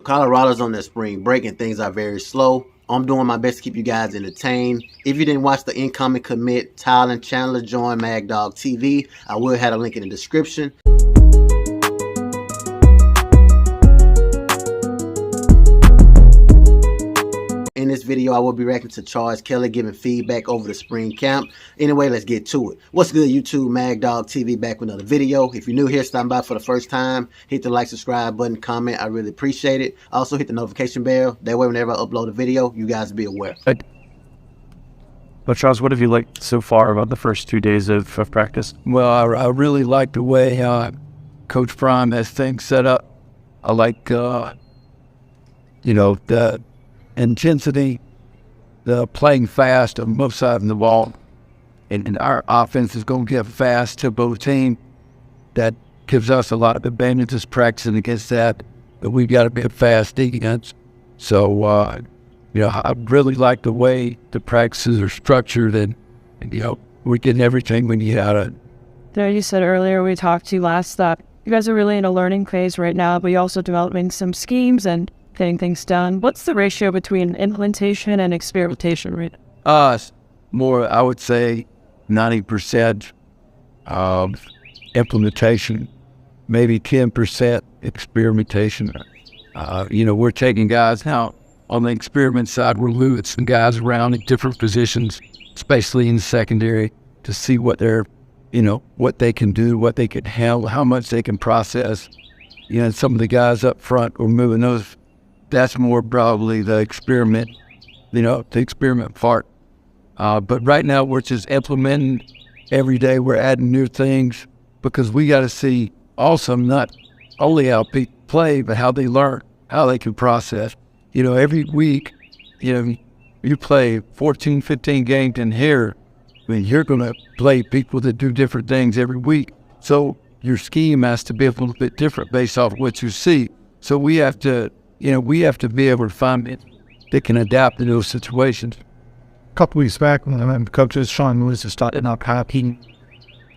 Colorado's on their spring break and things are very slow. I'm doing my best to keep you guys entertained. If you didn't watch the incoming commit, Tylen Chandler joined MAGDOG TV. I will have a link in the description. In this video, I will be reacting to Charles Kelly giving feedback over the spring camp. Anyway, let's get to it. What's good, YouTube? MAGDOG TV back with another video. If you're new here, stopping by for the first time, hit the like, subscribe button, comment. I really appreciate it. Also, hit the notification bell. That way, whenever I upload a video, you guys will be aware. But Charles, what have you liked so far about the first 2 days of practice? Well, I really like the way Coach Prime has things set up. I like, the intensity, the playing fast on both sides of the ball. And our offense is going to get fast to both teams. That gives us a lot of advantages practicing against that. But we've got to be a fast defense. So, I really like the way the practices are structured and we're getting everything we need out of it. There, you said earlier, we talked to you last, that you guys are really in a learning phase right now, but you're also developing some schemes and getting things done. What's the ratio between implementation and experimentation right now? More, I would say 90% implementation, maybe 10% experimentation. We're taking guys out. On the experiment side, we're moving some guys around in different positions, especially in the secondary, to see what they're, what they can do, what they can handle, how much they can process. Some of the guys up front, we're moving those. That's more probably the experiment, the experiment part. But right now, we're just implementing every day. We're adding new things because we got to see also not only how people play, but how they learn, how they can process. Every week, you play 14, 15 games in here. You're going to play people that do different things every week. So your scheme has to be a little bit different based off what you see. So we have to, we have to be able to find it that can adapt to those situations. A couple weeks back, when coaches Sean Lewis was starting up, he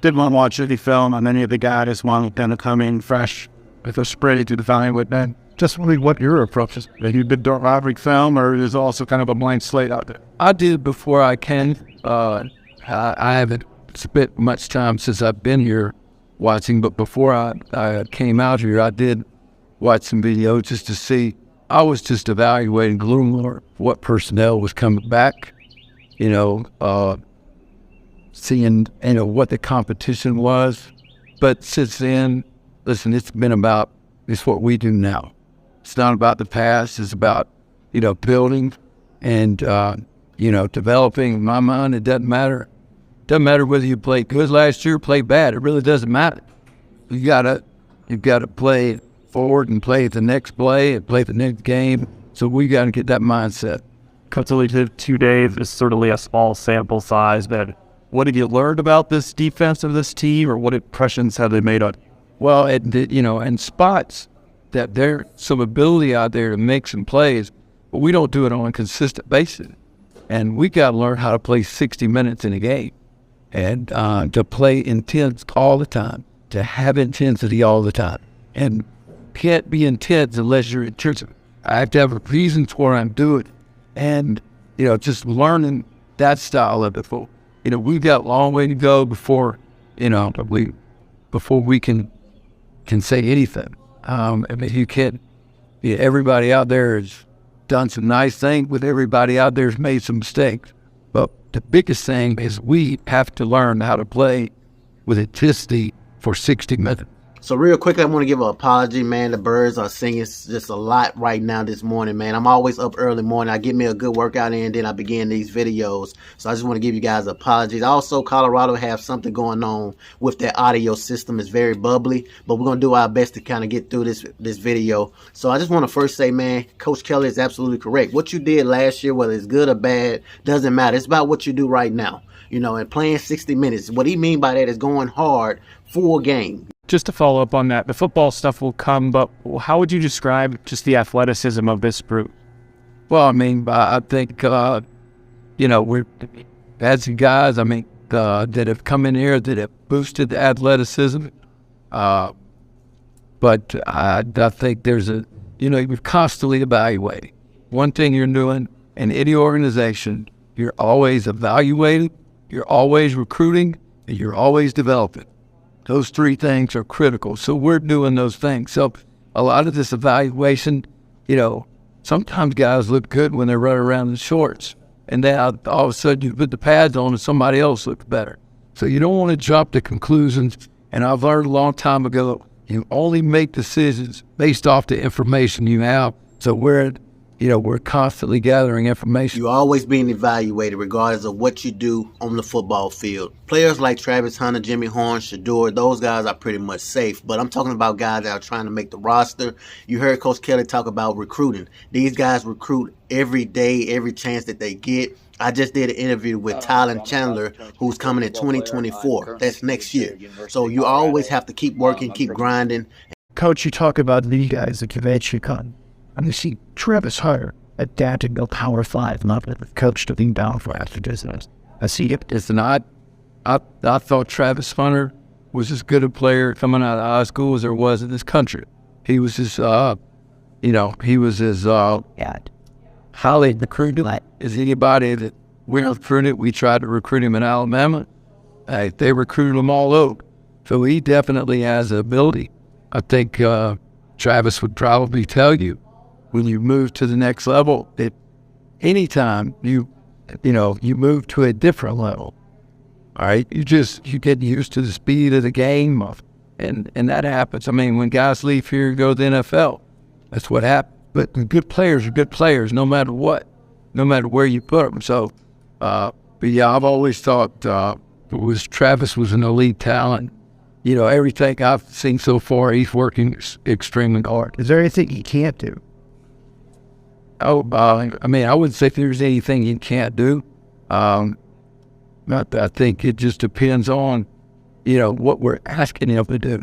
didn't want to watch any film on any of the guys, wanted them to come in fresh with a spray to define with that. Just really what your approach is. Have you been doing average film, or is also kind of a blank slate out there? I did before I came. I haven't spent much time since I've been here watching, but before I came out here, I did watch some videos just to see. I was just evaluating a little more what personnel was coming back, seeing, what the competition was. But since then, listen, it's what we do now. It's not about the past. It's about, building and, developing. In my mind, it doesn't matter. It doesn't matter whether you played good last year or played bad. It really doesn't matter. You've got to play forward and play the next play and play the next game. So we got to get that mindset. Consecutive 2 days is certainly a small sample size, but what have you learned about this defense of this team, or what impressions have they made on you? Well, in spots that there's some ability out there to make some plays, but we don't do it on a consistent basis. And we got to learn how to play 60 minutes in a game and to play intense all the time, to have intensity all the time. And can't be intense unless you're intense. I have to have a reason for what I'm doing. And, just learning that style of it. We've got a long way to go before we can say anything. You can't, everybody out there has done some nice things, but everybody out there has made some mistakes. But the biggest thing is we have to learn how to play with intensity for 60 minutes. So real quickly, I want to give an apology, man. The birds are singing just a lot right now this morning, man. I'm always up early morning. I get me a good workout in, then I begin these videos. So I just want to give you guys apologies. Also, Colorado have something going on with their audio system. It's very bubbly, but we're going to do our best to kind of get through this video. So I just want to first say, man, Coach Kelly is absolutely correct. What you did last year, whether it's good or bad, doesn't matter. It's about what you do right now, and playing 60 minutes. What he mean by that is going hard full game. Just to follow up on that, the football stuff will come, but how would you describe just the athleticism of this group? Well, I think, we've had some guys, that have come in here that have boosted the athleticism. But I think there's a, you're constantly evaluating. One thing you're doing in any organization, you're always evaluating, you're always recruiting, and you're always developing. Those three things are critical. So we're doing those things. So a lot of this evaluation, sometimes guys look good when they're running around in shorts. And then all of a sudden you put the pads on and somebody else looks better. So you don't want to jump to conclusions. And I've learned a long time ago, you only make decisions based off the information you have. So we're constantly gathering information. You're always being evaluated regardless of what you do on the football field. Players like Travis Hunter, Jimmy Horn, Shador, those guys are pretty much safe. But I'm talking about guys that are trying to make the roster. You heard Coach Kelly talk about recruiting. These guys recruit every day, every chance that they get. I just did an interview with Tylen Chandler, who's coming in 2024. That's next year. So you always have to keep working, keep grinding. Coach, you talk about the guys that you've actually caught. And you see Travis Hunter adapting to Power 5, not the coach to being down for athleticism. I see it. Listen, I thought Travis Hunter was as good a player coming out of high school as there was in this country. He was as, highly recruited as anybody that we recruited. We tried to recruit him in Alabama. They recruited him all over. So he definitely has the ability. I think Travis would probably tell you, when you move to the next level, that anytime you move to a different level, all right, you get used to the speed of the game, and that happens. I mean, when guys leave here and go to the NFL, that's what happens. But good players are good players, no matter what, no matter where you put them. So, but yeah, I've always thought Travis was an elite talent. Everything I've seen so far, he's working extremely hard. Is there anything he can't do? I wouldn't say there's anything you can't do. I think it just depends on, what we're asking him to do,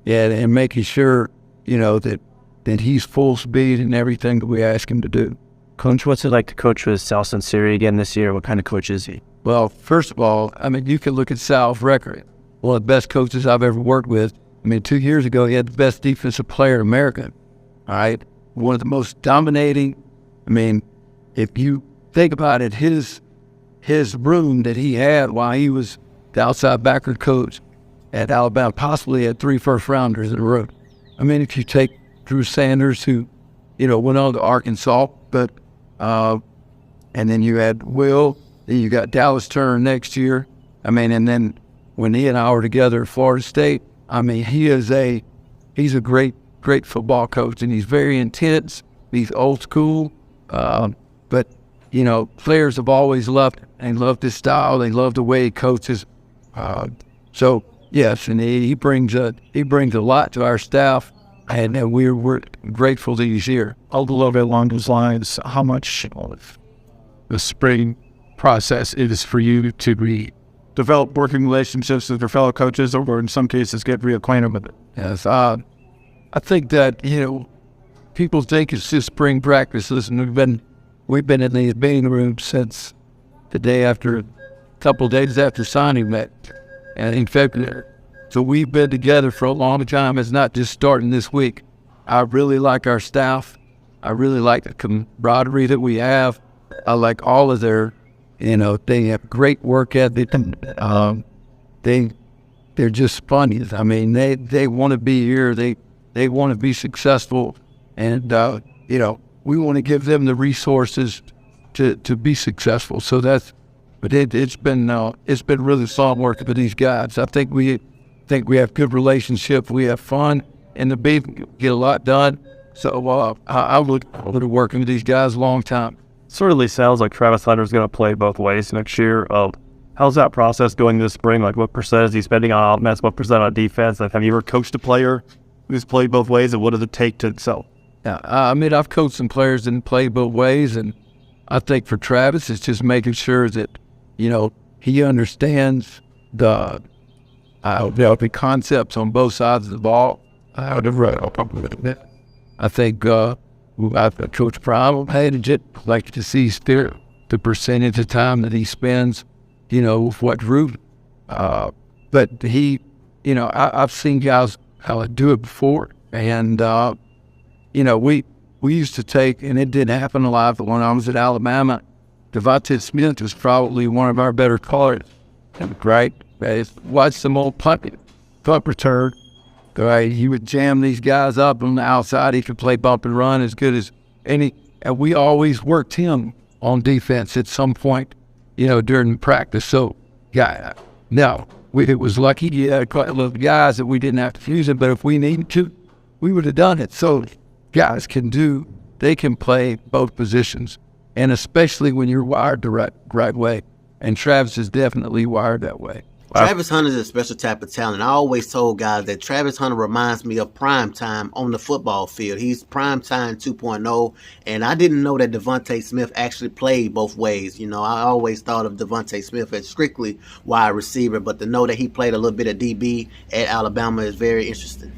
and making sure, that he's full speed in everything that we ask him to do. Coach, what's it like to coach with Sal Sunseri again this year? What kind of coach is he? Well, first of all, you can look at Sal's record. One of the best coaches I've ever worked with. 2 years ago, he had the best defensive player in America. All right. One of the most dominating. If you think about it, his room that he had while he was the outside backer coach at Alabama, possibly had 3 first-rounders in a row. If you take Drew Sanders, who, went on to Arkansas, but and then you had Will, then you got Dallas Turner next year. And then when he and I were together at Florida State, he's a great football coach, and he's very intense. He's old school, but players have always loved him. They love his style. They love the way he coaches. So yes, and he brings a lot to our staff, and we're grateful that he's here. A little bit along those lines, how much of the spring process it is for you to develop working relationships with your fellow coaches, or in some cases get reacquainted with it? Yes, I think that, people think it's just spring practices, and we've been in the meeting room since the day after, a couple of days after signing that, and in February. So we've been together for a long time. It's not just starting this week. I really like our staff. I really like the camaraderie that we have. I like all of their, they have great work ethic. They're just funny. They want to be here. They want to be successful, and we want to give them the resources to be successful. So but it's been really fun working with these guys. I think we have good relationships. We have fun, and the baby get a lot done. So I look forward to working with these guys a long time. Certainly sounds like Travis Hunter's going to play both ways next year. How's that process going this spring? Like, what percent is he spending on offense? What percent on defense? Like, have you ever coached a player who's played both ways, and what does it take to excel? Yeah, I've coached some players that play both ways, and I think for Travis, it's just making sure that, he understands the concepts on both sides of the ball. I think Coach Prime had like to see the percentage of time that he spends, with what group. But he, I've seen guys how to do it before, and You know, we used to take, and it didn't happen a lot, but when I was at Alabama, Devontae Smith was probably one of our better callers, right? Watch some old punt return. Right, he would jam these guys up on the outside. He could play bump and run as good as any. And we always worked him on defense at some point, you know, during practice. So, yeah, no, it was lucky. He had a couple of guys that we didn't have to use it, but if we needed to, we would have done it. So, guys they can play both positions, and especially when you're wired the right way. And Travis is definitely wired that way. Travis Hunter is a special type of talent. I always told guys that Travis Hunter reminds me of prime time on the football field. He's prime time 2.0, and I didn't know that Devontae Smith actually played both ways. You know, I always thought of Devontae Smith as strictly wide receiver, but to know that he played a little bit of DB at Alabama is very interesting.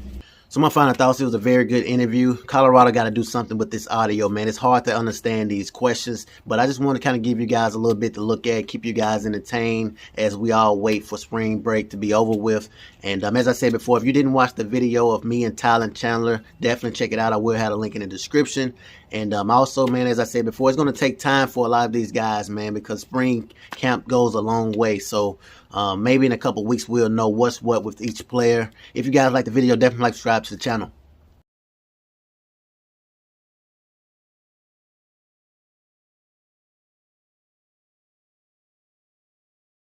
So my final thoughts, it was a very good interview. Colorado got to do something with this audio, man. It's hard to understand these questions, but I just want to kind of give you guys a little bit to look at, keep you guys entertained as we all wait for spring break to be over with. And as I said before, if you didn't watch the video of me and Tylen Chandler, definitely check it out. I will have a link in the description. And also, man, as I said before, it's going to take time for a lot of these guys, man, because spring camp goes a long way. So maybe in a couple weeks, we'll know what's what with each player. If you guys like the video, definitely subscribe to the channel.